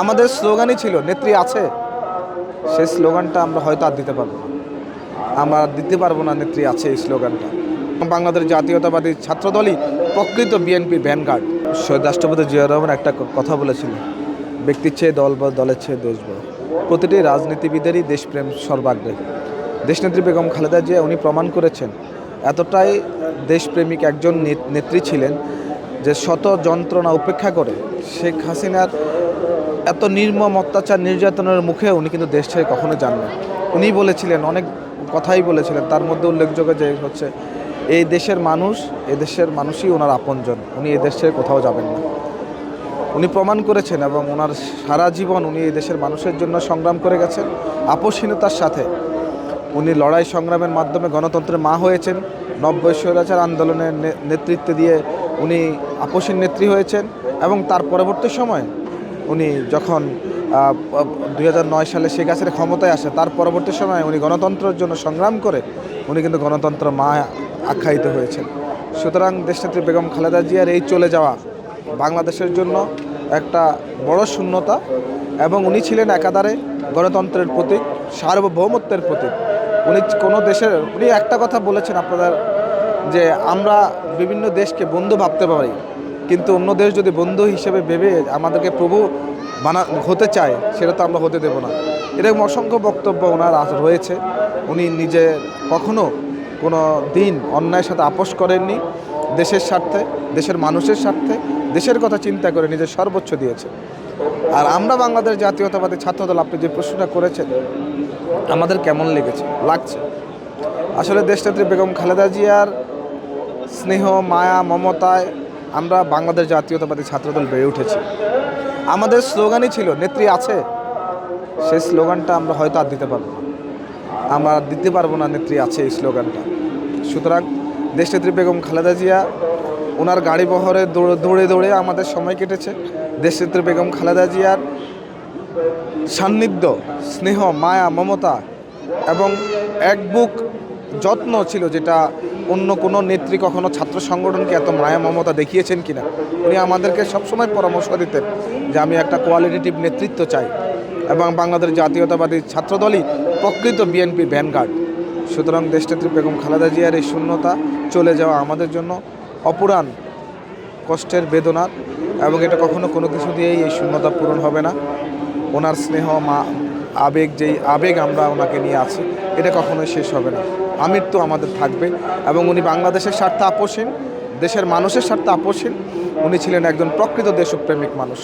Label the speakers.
Speaker 1: আমাদের স্লোগানই ছিল নেত্রী আছে। সেই স্লোগানটা আমরা হয়তো আর দিতে পারবো না। আমরা দিতে পারবো না নেত্রী আছে এই স্লোগানটা। বাংলাদেশ জাতীয়তাবাদী ছাত্রদলই প্রকৃত বিএনপির ভ্যানগার্ড। শহীদ রাষ্ট্রপতি জিয়াউর রহমান একটা কথা বলেছিলেন, ব্যক্তির চেয়ে দল বা দলের চেয়ে দেশ বড়। প্রতিটি রাজনীতিবিদেরই দেশপ্রেম সর্বাগ্রে। দেশনেত্রী বেগম খালেদা জিয়া উনি প্রমাণ করেছেন এতটাই দেশপ্রেমিক একজন নেত্রী ছিলেন যে শত যন্ত্রণা উপেক্ষা করে শেখ হাসিনার এত নির্মম অত্যাচার নির্যাতনের মুখে উনি কিন্তু দেশ ছেড়ে কখনো যান না। উনি বলেছিলেন, অনেক কথাই বলেছিলেন, তার মধ্যে উল্লেখযোগ্য যে হচ্ছে এই দেশের মানুষই ওনার আপনজন, উনি এই দেশ ছেড়ে কোথাও যাবেন না। উনি প্রমাণ করেছেন এবং ওনার সারা জীবন উনি এই দেশের মানুষের জন্য সংগ্রাম করে গেছেন আপোষহীনতার সাথে। উনি লড়াই সংগ্রামের মাধ্যমে গণতন্ত্রের মা হয়েছেন। 90 স্বৈরাচার আন্দোলনের নেতৃত্ব দিয়ে উনি আপোষহীন নেত্রী হয়েছেন এবং তার পরবর্তী সময়ে উনি যখন 2009 সালে শেখ হাসিনা ক্ষমতায় আসে, তার পরবর্তী সময়ে উনি গণতন্ত্রের জন্য সংগ্রাম করে উনি কিন্তু গণতন্ত্র মা আখ্যায়িত হয়েছেন। সুতরাং দেশনেত্রী বেগম খালেদা জিয়ার এই চলে যাওয়া বাংলাদেশের জন্য একটা বড় শূন্যতা এবং উনি ছিলেন একাধারে গণতন্ত্রের প্রতীক, সার্বভৌমত্বের প্রতীক। উনি একটা কথা বলেছেন আপনাদের, যে আমরা বিভিন্ন দেশকে বন্ধু ভাবতে পারি, কিন্তু অন্য দেশ যদি বন্ধু হিসেবে ভেবে আমাদেরকে প্রভু হতে চায়, সেটা তো আমরা হতে দেব না। এরকম অসংখ্য বক্তব্য ওনার রয়েছে। উনি নিজে কখনো কোনো দিন অন্যায়ের সাথে আপোষ করেননি। দেশের স্বার্থে, দেশের মানুষের স্বার্থে, দেশের কথা চিন্তা করে নিজের সর্বোচ্চ দিয়েছে। আর আমরা বাংলাদেশ জাতীয়তাবাদী ছাত্রদল, আপনি যে প্রশ্নটা করেছেন, আমাদের কেমন লাগছে আসলে দেশনেত্রী বেগম খালেদা জিয়ার স্নেহ, মায়া, মমতায় আমরা বাংলাদেশ জাতীয়তাবাদী ছাত্রদল বেড়ে উঠেছি। আমাদের স্লোগানই ছিল নেত্রী আছে। সেই স্লোগানটা আমরা হয়তো আর দিতে পারবো না। আমরা দিতে পারবো না নেত্রী আছে এই স্লোগানটা। সুতরাং দেশনেত্রী বেগম খালেদা জিয়া ওনার গাড়ি বহরে দৌড়ে দৌড়ে আমাদের সময় কেটেছে। দেশনেত্রী বেগম খালেদা জিয়ার সান্নিধ্য, স্নেহ, মায়া, মমতা এবং এক বুক যত্ন ছিল, যেটা অন্য কোনো নেত্রী কখনো ছাত্র সংগঠনকে এত মায়া মমতা দেখিয়েছেন কিনা। উনি আমাদেরকে সবসময় পরামর্শ দিতেন যে আমি একটা কোয়ালিটেটিভ নেতৃত্ব চাই এবং বাংলাদেশ জাতীয়তাবাদী ছাত্রদলই প্রকৃত বিএনপির ভ্যানগার্ড। সুতরাং দেশনেত্রী বেগম খালেদা জিয়ার এই শূন্যতা চলে যাওয়া আমাদের জন্য অপুরাণ কষ্টের, বেদনার, এবং এটা কখনো কোনো কিছু দিয়েই এই শূন্যতা পূরণ হবে না। ওনার স্নেহ, যেই আবেগ আমরা ওনাকে নিয়ে আছি, এটা কখনোই শেষ হবে না। আমৃত্যু আমাদের থাকবে এবং উনি বাংলাদেশের স্বার্থে আপোষহীন, দেশের মানুষের স্বার্থে আপোষহীন। উনি ছিলেন একজন প্রকৃত দেশপ্রেমিক মানুষ।